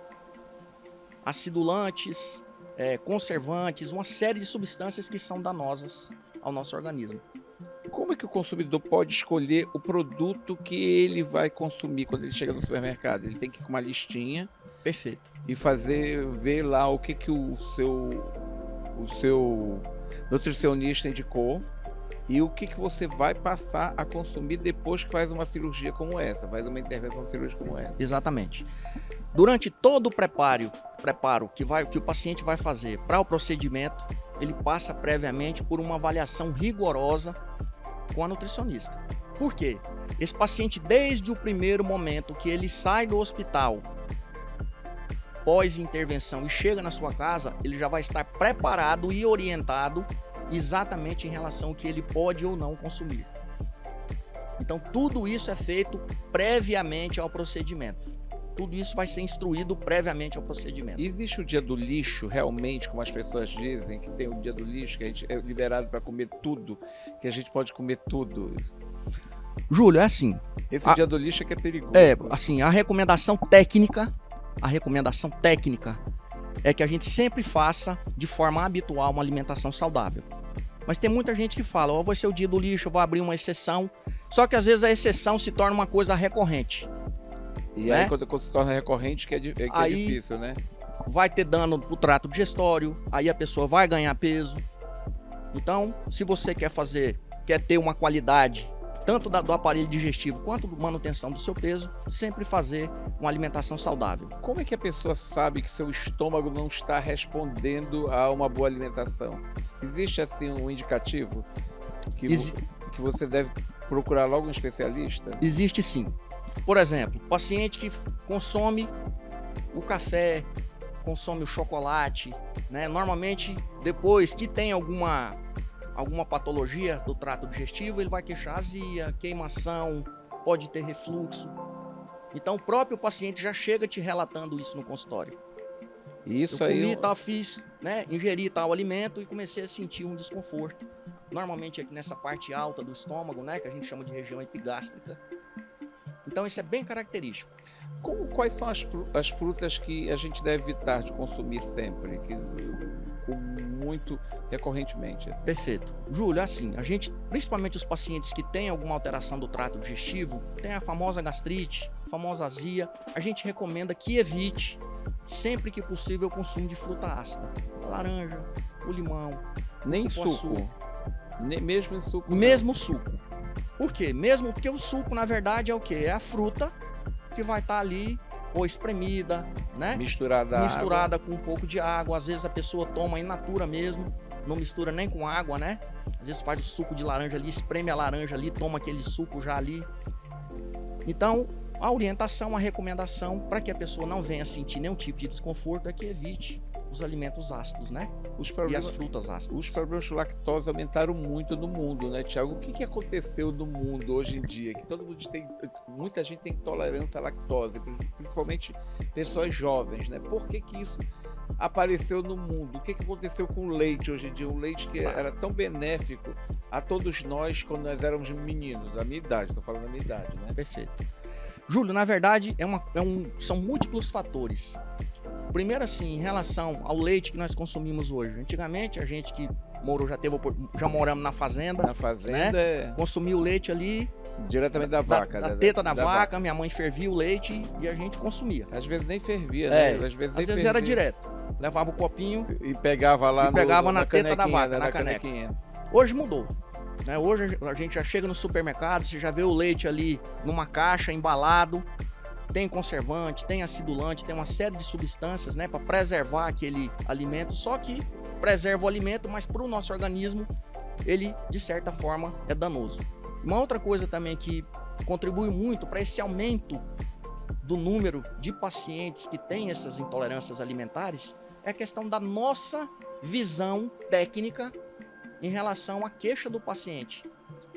acidulantes, conservantes, uma série de substâncias que são danosas ao nosso organismo. Como é que o consumidor pode escolher o produto que ele vai consumir quando ele chega no supermercado? Ele tem que ir com uma listinha. Perfeito. E ver lá o que o seu nutricionista indicou e o que você vai passar a consumir depois que faz uma cirurgia como essa, faz uma intervenção cirúrgica como essa. Exatamente. Durante todo o preparo que o paciente vai fazer para o procedimento, ele passa previamente por uma avaliação rigorosa com a nutricionista. Por quê? Esse paciente, desde o primeiro momento que ele sai do hospital, pós-intervenção e chega na sua casa, ele já vai estar preparado e orientado exatamente em relação ao que ele pode ou não consumir. Então, tudo isso é feito previamente ao procedimento. Tudo isso vai ser instruído previamente ao procedimento. Existe o dia do lixo, realmente, como as pessoas dizem, que tem o dia do lixo, que a gente é liberado para comer tudo, que a gente pode comer tudo? Júlio, é assim. Esse dia do lixo é que é perigoso. Assim, a recomendação técnica é que a gente sempre faça de forma habitual uma alimentação saudável. Mas tem muita gente que fala, vai ser o dia do lixo, eu vou abrir uma exceção. Só que às vezes a exceção se torna uma coisa recorrente. E aí quando se torna recorrente é difícil, né? Vai ter dano pro trato digestório, aí a pessoa vai ganhar peso. Então, se você quer ter uma qualidade tanto do aparelho digestivo quanto da manutenção do seu peso, sempre fazer uma alimentação saudável. Como é que a pessoa sabe que seu estômago não está respondendo a uma boa alimentação? Existe assim um indicativo que você deve procurar logo um especialista? Existe sim. Por exemplo, paciente que consome o café, consome o chocolate, né? Normalmente, depois que tem alguma patologia do trato digestivo, ele vai queixar azia, queimação, pode ter refluxo. Então, o próprio paciente já chega te relatando isso no consultório. Isso eu aí. Comi tal, fiz, né? Ingeri tal alimento e comecei a sentir um desconforto. Normalmente aqui nessa parte alta do estômago, né? Que a gente chama de região epigástrica. Então, isso é bem característico. Quais são as frutas que a gente deve evitar de consumir sempre, muito recorrentemente? Assim? Perfeito. Júlio, assim, a gente, principalmente os pacientes que têm alguma alteração do trato digestivo, tem a famosa gastrite, a famosa azia, a gente recomenda que evite, sempre que possível, o consumo de fruta ácida. A laranja, o limão. Nem suco? Mesmo em suco? Mesmo suco. Por quê? Mesmo porque o suco, na verdade, é o quê? É a fruta que vai estar ali, ou espremida, né? Misturada com um pouco de água. Às vezes a pessoa toma in natura mesmo, não mistura nem com água, né? Às vezes faz o suco de laranja ali, espreme a laranja ali, toma aquele suco já ali. Então, a orientação, a recomendação, para que a pessoa não venha sentir nenhum tipo de desconforto, é que evite os alimentos ácidos, né? E as frutas ácidas. Os problemas de lactose aumentaram muito no mundo, né, Tiago? O que aconteceu no mundo hoje em dia? Que muita gente tem intolerância à lactose, principalmente pessoas jovens, né? Por que isso apareceu no mundo? O que aconteceu com o leite hoje em dia? Um leite que era tão benéfico a todos nós quando nós éramos meninos, da minha idade, estou falando da minha idade, né? Perfeito. Júlio, na verdade, são múltiplos fatores. Primeiro, assim, em relação ao leite que nós consumimos hoje. Antigamente, a gente que morou, já moramos na fazenda. Na fazenda, né? Consumia o leite ali. Diretamente da vaca. Da teta da vaca. Minha mãe fervia o leite e a gente consumia. Às vezes nem fervia, né? Às vezes era direto. Levava o copinho. E pegava lá na teta da vaca, na caneca. Hoje mudou. Né? Hoje a gente já chega no supermercado, você já vê o leite ali numa caixa, embalado. Tem conservante, tem acidulante, tem uma série de substâncias, né, para preservar aquele alimento. Só que preserva o alimento, mas para o nosso organismo, ele, de certa forma, é danoso. Uma outra coisa também que contribui muito para esse aumento do número de pacientes que têm essas intolerâncias alimentares é a questão da nossa visão técnica em relação à queixa do paciente.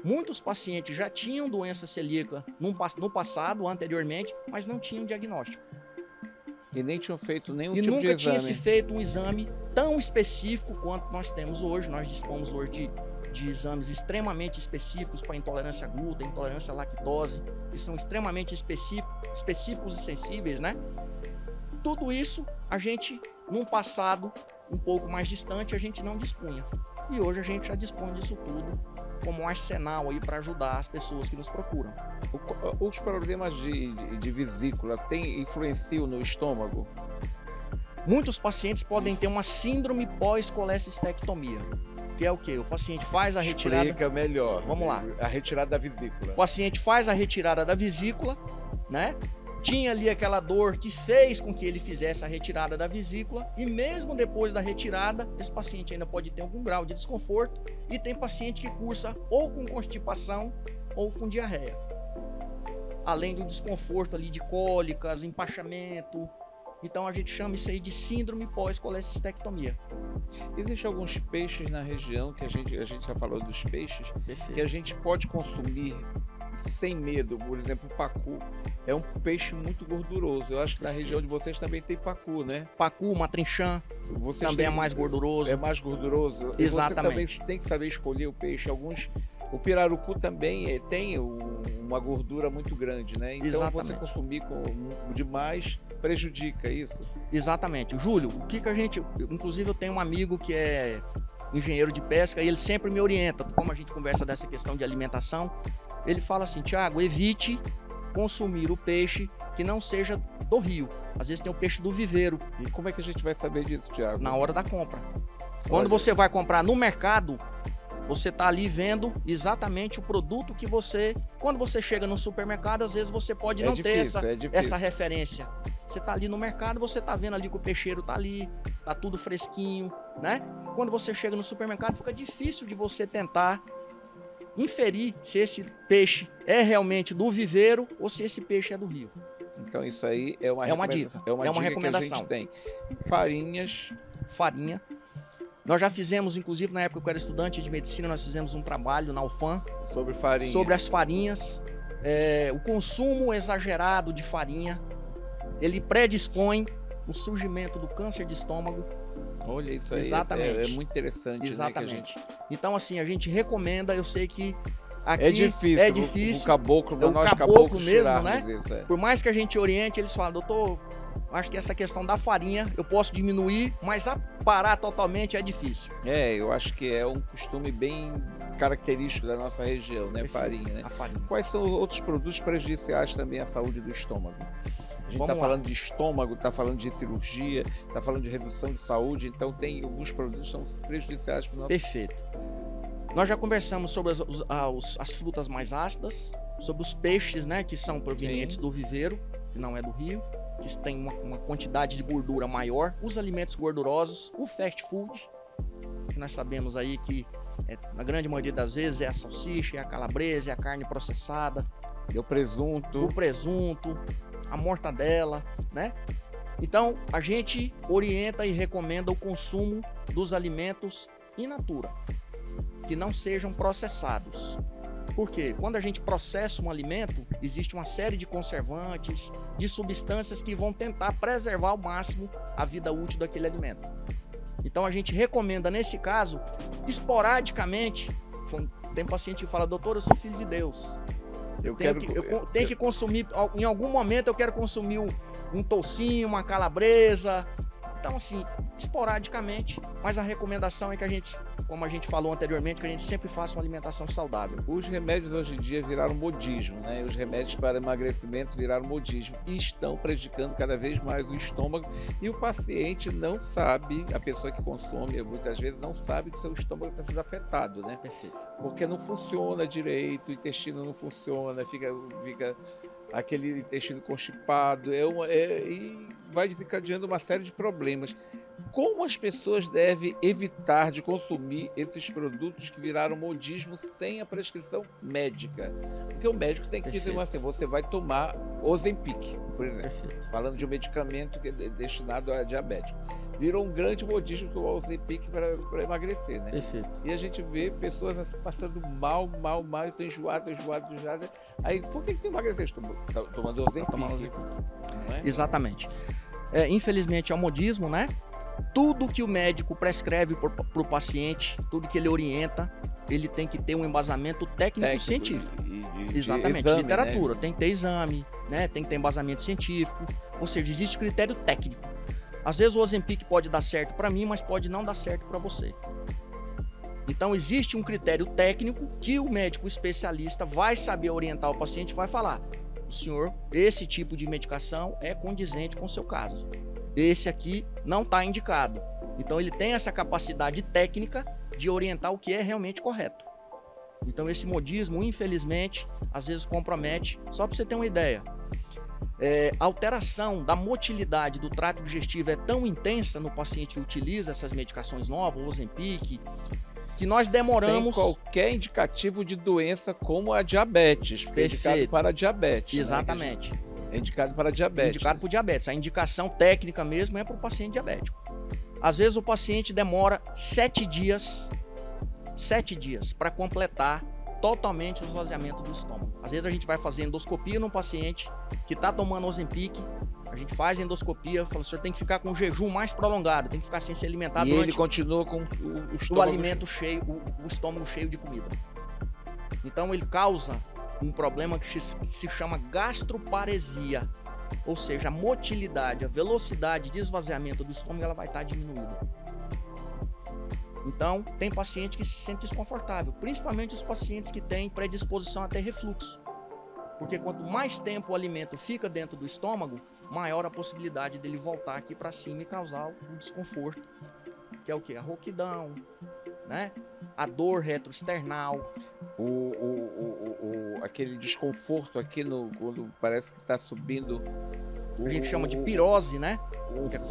Muitos pacientes já tinham doença celíaca no passado, anteriormente, mas não tinham diagnóstico. E nem tinham feito nenhum tipo de exame. E nunca tinha se feito um exame tão específico quanto nós temos hoje. Nós dispomos hoje de exames extremamente específicos para intolerância à glúten, intolerância à lactose, que são extremamente específicos e sensíveis, né? Tudo isso, a gente, num passado um pouco mais distante, a gente não dispunha. E hoje a gente já dispõe disso tudo como um arsenal aí para ajudar as pessoas que nos procuram. Os problemas de vesícula influenciam no estômago? Muitos pacientes podem ter uma síndrome pós-colecistectomia, que é o quê? O paciente faz a retirada... Explica melhor. Vamos lá. A retirada da vesícula. O paciente faz a retirada da vesícula, né? Tinha ali aquela dor que fez com que ele fizesse a retirada da vesícula e mesmo depois da retirada, esse paciente ainda pode ter algum grau de desconforto e tem paciente que cursa ou com constipação ou com diarreia. Além do desconforto ali de cólicas, empachamento. Então a gente chama isso aí de síndrome pós-colecistectomia. Existem alguns peixes na região, que a gente já falou dos peixes, Perfeito. Que a gente pode consumir sem medo. Por exemplo, o pacu é um peixe muito gorduroso. Eu acho que na região de vocês também tem pacu, né? Pacu, matrinchã, também é mais gorduroso. É mais gorduroso. Exatamente. E você também tem que saber escolher o peixe. O pirarucu também tem uma gordura muito grande, né? Então Exatamente. Você consumir demais prejudica isso. Exatamente. Júlio, o que a gente... Inclusive eu tenho um amigo que é engenheiro de pesca e ele sempre me orienta, como a gente conversa dessa questão de alimentação. Ele fala assim, Tiago, evite consumir o peixe que não seja do rio. Às vezes tem o peixe do viveiro. E como é que a gente vai saber disso, Tiago? Na hora da compra. Quando você vai comprar no mercado, Você está ali vendo exatamente o produto que você... Quando você chega no supermercado, às vezes você pode não ter essa referência. Você está ali no mercado, você está vendo ali que o peixeiro está ali, está tudo fresquinho, né? Quando você chega no supermercado, fica difícil de você tentar inferir se esse peixe é realmente do viveiro ou se esse peixe é do rio. Então isso aí é uma dica. É uma dica recomendação. Que a gente tem. Farinhas. Farinha. Nós já fizemos, inclusive na época que eu era estudante de medicina, nós fizemos um trabalho na UFAM sobre farinha. Sobre as farinhas. O consumo exagerado de farinha, ele predispõe o surgimento do câncer de estômago. Olha, isso aí é muito interessante. Exatamente. Né, Então, assim, a gente recomenda, eu sei que aqui é difícil. O caboclo, nós caboclo mesmo, né? Isso, Por mais que a gente oriente, eles falam, doutor, acho que essa questão da farinha eu posso diminuir, mas parar totalmente é difícil. Eu acho que é um costume bem característico da nossa região, né? Farinha, né? A farinha. Quais são outros produtos prejudiciais também à saúde do estômago? A gente está falando de estômago, está falando de cirurgia, está falando de redução de saúde, então tem alguns produtos que são prejudiciais para o nosso... Perfeito. Nós já conversamos sobre as frutas mais ácidas, sobre os peixes, né, que são provenientes do viveiro, que não é do rio, que tem uma quantidade de gordura maior, os alimentos gordurosos, o fast food, que nós sabemos aí que na grande maioria das vezes é a salsicha, é a calabresa, é a carne processada, o presunto, a mortadela, né? Então, a gente orienta e recomenda o consumo dos alimentos in natura, que não sejam processados. Porque quando a gente processa um alimento, existe uma série de conservantes, de substâncias que vão tentar preservar ao máximo a vida útil daquele alimento. Então, a gente recomenda, nesse caso, esporadicamente, tem paciente que fala, doutor, eu sou filho de Deus. Eu tenho que consumir, em algum momento eu quero consumir um toucinho, uma calabresa. Então, assim, esporadicamente, mas a recomendação é que a gente, como a gente falou anteriormente, que a gente sempre faça uma alimentação saudável. Os remédios hoje em dia viraram modismo, né? Os remédios para emagrecimento viraram modismo e estão prejudicando cada vez mais o estômago, e o paciente não sabe, a pessoa que consome muitas vezes não sabe que seu estômago está sendo afetado, né? Perfeito. Porque não funciona direito, o intestino não funciona, fica aquele intestino constipado, e vai desencadeando uma série de problemas. Como as pessoas devem evitar de consumir esses produtos que viraram modismo sem a prescrição médica? Porque o médico tem que dizer assim, você vai tomar Ozempic, por exemplo. Perfeito. Falando de um medicamento que é destinado a diabético. Virou um grande modismo tomar Ozempic para emagrecer, né? Perfeito. E a gente vê pessoas assim, passando mal, eu tô enjoado. Aí, por que tu emagreceu? Tomando Ozempic. Não é? Exatamente. Infelizmente é um modismo, né? Tudo que o médico prescreve para o paciente, tudo que ele orienta, ele tem que ter um embasamento técnico-científico. Exatamente, exame, literatura, né? tem que ter exame, né? Tem que ter embasamento científico, ou seja, existe critério técnico. Às vezes o Ozempic pode dar certo para mim, mas pode não dar certo para você. Então existe um critério técnico que o médico especialista vai saber orientar o paciente, vai falar, o senhor, esse tipo de medicação é condizente com o seu caso. Esse aqui não está indicado. Então ele tem essa capacidade técnica de orientar o que é realmente correto. Então esse modismo, infelizmente, às vezes compromete. Só para você ter uma ideia, a alteração da motilidade do trato digestivo é tão intensa no paciente que utiliza essas medicações novas, o Ozempic, que nós demoramos... Sem qualquer indicativo de doença como a diabetes, porque é indicado para diabetes. Exatamente. Né? É indicado para diabetes. Indicado para diabetes. A indicação técnica mesmo é para o paciente diabético. Às vezes o paciente demora 7 dias para completar totalmente o esvaziamento do estômago. Às vezes a gente vai fazer endoscopia num paciente que está tomando Ozempic, a gente faz endoscopia, fala, o senhor tem que ficar com um jejum mais prolongado, tem que ficar sem se alimentar durante... E ele continua com o estômago... O alimento cheio, o estômago cheio de comida. Então ele causa um problema que se chama gastroparesia, ou seja, a motilidade, a velocidade de esvaziamento do estômago ela vai estar diminuída. Então, tem paciente que se sente desconfortável, principalmente os pacientes que têm predisposição a ter refluxo. Porque quanto mais tempo o alimento fica dentro do estômago, maior a possibilidade dele voltar aqui para cima e causar o desconforto, que é o quê? A rouquidão, né? A dor retroesternal. Aquele desconforto aqui quando parece que está subindo. A gente chama de pirose, né?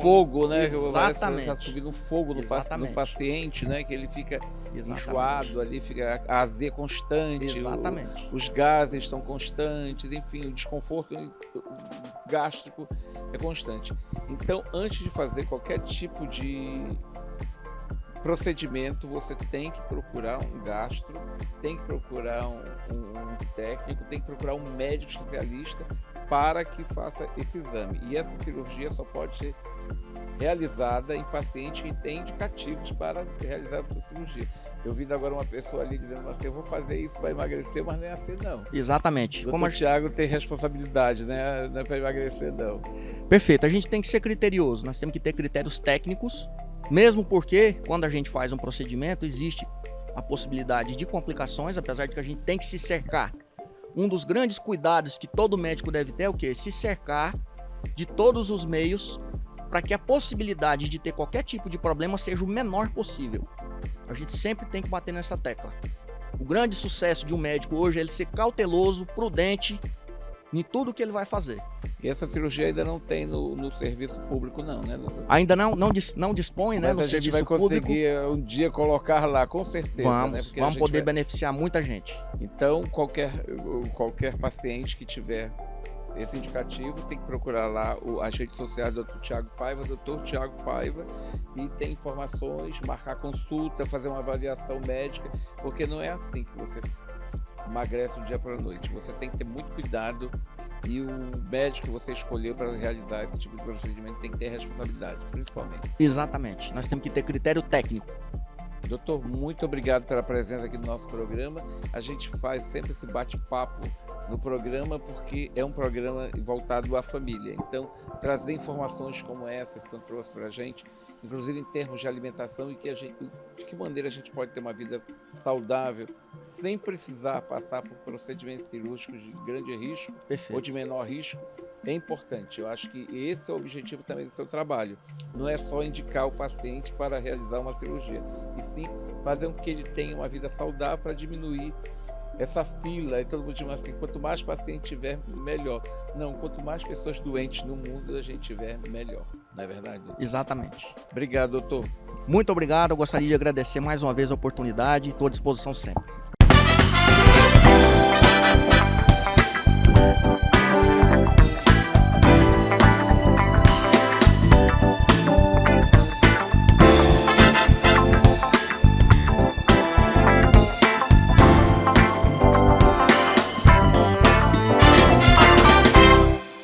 Fogo, né? Exatamente. Está subindo um fogo no paciente, né? Que ele fica enjoado ali, fica a azia constante. Exatamente. Os gases estão constantes, enfim, o desconforto gástrico é constante. Então, antes de fazer qualquer tipo de procedimento, você tem que procurar um gastro, tem que procurar um técnico, tem que procurar um médico especialista para que faça esse exame. E essa cirurgia só pode ser realizada em paciente que tem indicativos para realizar a cirurgia. Eu vi agora uma pessoa ali dizendo assim, eu vou fazer isso para emagrecer, mas não é assim não. Exatamente. O Thiago tem responsabilidade, né? Não é para emagrecer não. Perfeito, a gente tem que ser criterioso, nós temos que ter critérios técnicos, mesmo porque quando a gente faz um procedimento existe a possibilidade de complicações, apesar de que a gente tem que se cercar. Um dos grandes cuidados que todo médico deve ter é o quê? Se cercar de todos os meios para que a possibilidade de ter qualquer tipo de problema seja o menor possível. A gente sempre tem que bater nessa tecla. O grande sucesso de um médico hoje é ele ser cauteloso, prudente em tudo que ele vai fazer. E essa cirurgia ainda não tem no serviço público não, né, doutor? Ainda não dispõe, né, no Mas a gente serviço vai público. conseguir um dia colocar lá, com certeza. Vamos, né? vamos poder beneficiar muita gente. Então, qualquer paciente que tiver esse indicativo tem que procurar lá as redes sociais do Dr. Thiago Paiva, e tem informações, marcar consulta, fazer uma avaliação médica, porque não é assim que você emagrece do dia para a noite. Você tem que ter muito cuidado e o médico que você escolheu para realizar esse tipo de procedimento tem que ter responsabilidade, principalmente. Exatamente. Nós temos que ter critério técnico. Doutor, muito obrigado pela presença aqui no nosso programa. A gente faz sempre esse bate-papo no programa porque é um programa voltado à família. Então, trazer informações como essa que você trouxe para a gente, inclusive em termos de alimentação e de que maneira a gente pode ter uma vida saudável sem precisar passar por procedimentos cirúrgicos de grande risco. Perfeito. Ou de menor risco, é importante. Eu acho que esse é o objetivo também do seu trabalho. Não é só indicar o paciente para realizar uma cirurgia, e sim fazer com que ele tenha uma vida saudável para diminuir essa fila. E todo mundo diz assim, quanto mais paciente tiver, melhor. Não, quanto mais pessoas doentes no mundo a gente tiver, melhor. Não é verdade, doutor? Exatamente. Obrigado, doutor. Muito obrigado, eu gostaria de agradecer mais uma vez a oportunidade, estou à disposição sempre.